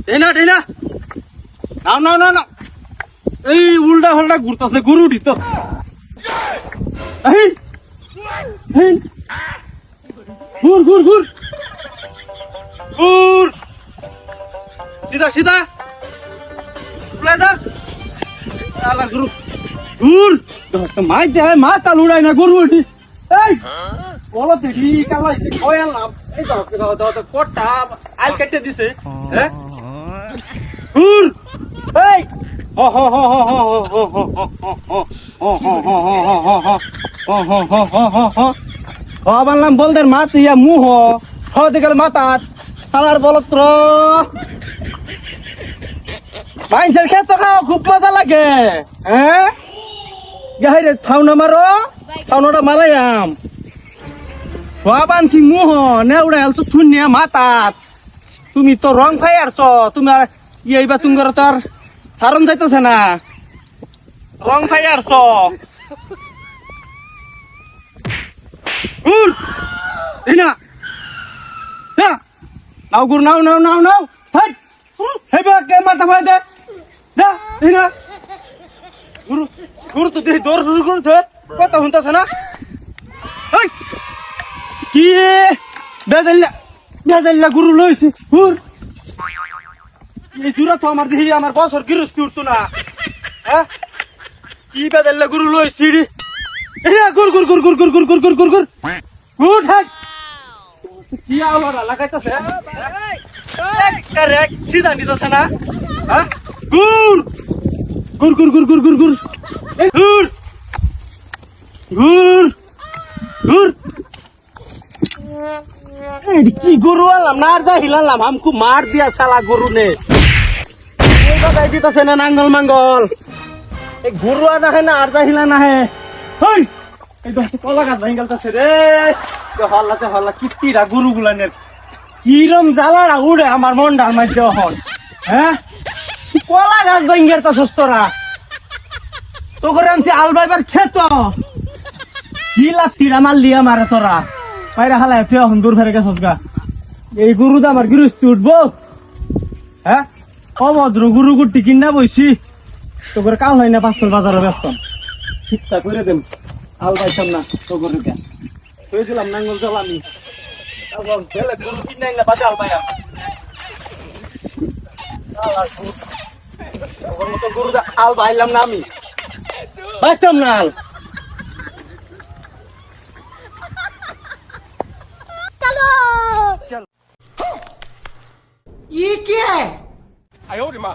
ঢেনা ঢেনা নাও নাও নাও নাও এই উল্টা হল্টা ঘুরতেছে গরু দিত ঘুর ঘুর ঘুর ঘুর সিধা সিধা গরু ঘুর মাই দেয় মা তাল উড়াই না গরু উঠি এই বলো দেখি কালাই কয়ালাম এই কটা আল কেটে দিছে হ্যাঁ ঘুর এই হ হ হ হ হ বানলাম বলদের মাত ইয়া মুহ হতে গেল মাতাত খালার বলত্র মাইনসের ক্ষেত্র খাওয়া খুব মজা লাগে হ্যাঁ গাহিরে থাউনা মারো থাউনাটা মারাইয়াম বানছি মুহ নেউড়া হেলছো থুনিয়া মাতাত তুমি তো রং খাই আরছ তুমি আর এইবা তুঙ্গর তোর সারণ যাইতেছে না রং খাই আরছ গুর এই না নাও গুর নাও নাও নাও নাও হাই হেবা কে মাথা ফাই দে না এই না গুরু গুরু তো দেই দৌড় শুরু করছে কথা শুনতেছে না হাই কি বেজাল্লা গুরু লইছে গুর এই জুরা তো আমার দেহি আমার বছর গিরস্তি উঠতো না হ্যাঁ কি বেজাল্লা গুরু লইছি রে এই গুর গুর গুর গুর গুর গুর গুর গুর গুর গুর গুড হাই কি আওলা লাগাইতাছে এক সিধা নিতেছে না হ্যাঁ গুর গুর গুর গুর গুর গুর গুর গুর গুর গুর কি গরু আনলাম না আর যা হিলালাম আমকু মার দিয়া সালা গরু নে এই বাজাই দিতেছে না নাঙ্গল মাঙ্গল এই গরু আনা হে না আর যা হিলা না হে হই এই তো কলা গাছ ভাঙ গেলতাছে রে হল্লাতে হল্লা কিত্তিরা গরু গুলানের কিরম জ্বালারা উড়ে আমার মন ডাল মাইতে হন হ্যাঁ কলা গাছ ভাঙ গেলতাছস তোরা তো করে আনছি আলবাইবার খেত কি লাত্তিরা মারলি আমারে তোরা পায়রা হালায় ফেয়া হন দূর ফেরে গেছস গা এই গরু তো আমার গৃহস্থি উঠবো হ্যাঁ অভদ্র গরু গুটি কিনা বইছি তো করে কাল হয় না 500 বাজারে ব্যস্ত ঠিকঠাক করে দেব আল পাইতাম না তো করে কে হয়েছিলাম নাঙ্গল জ্বালানি তারপর ছেলে গরু কিনাই না বাজাল পাইয়া গরু আল পাইলাম না আমি পাইতাম না আল ये क्या है? 哎呦我的妈！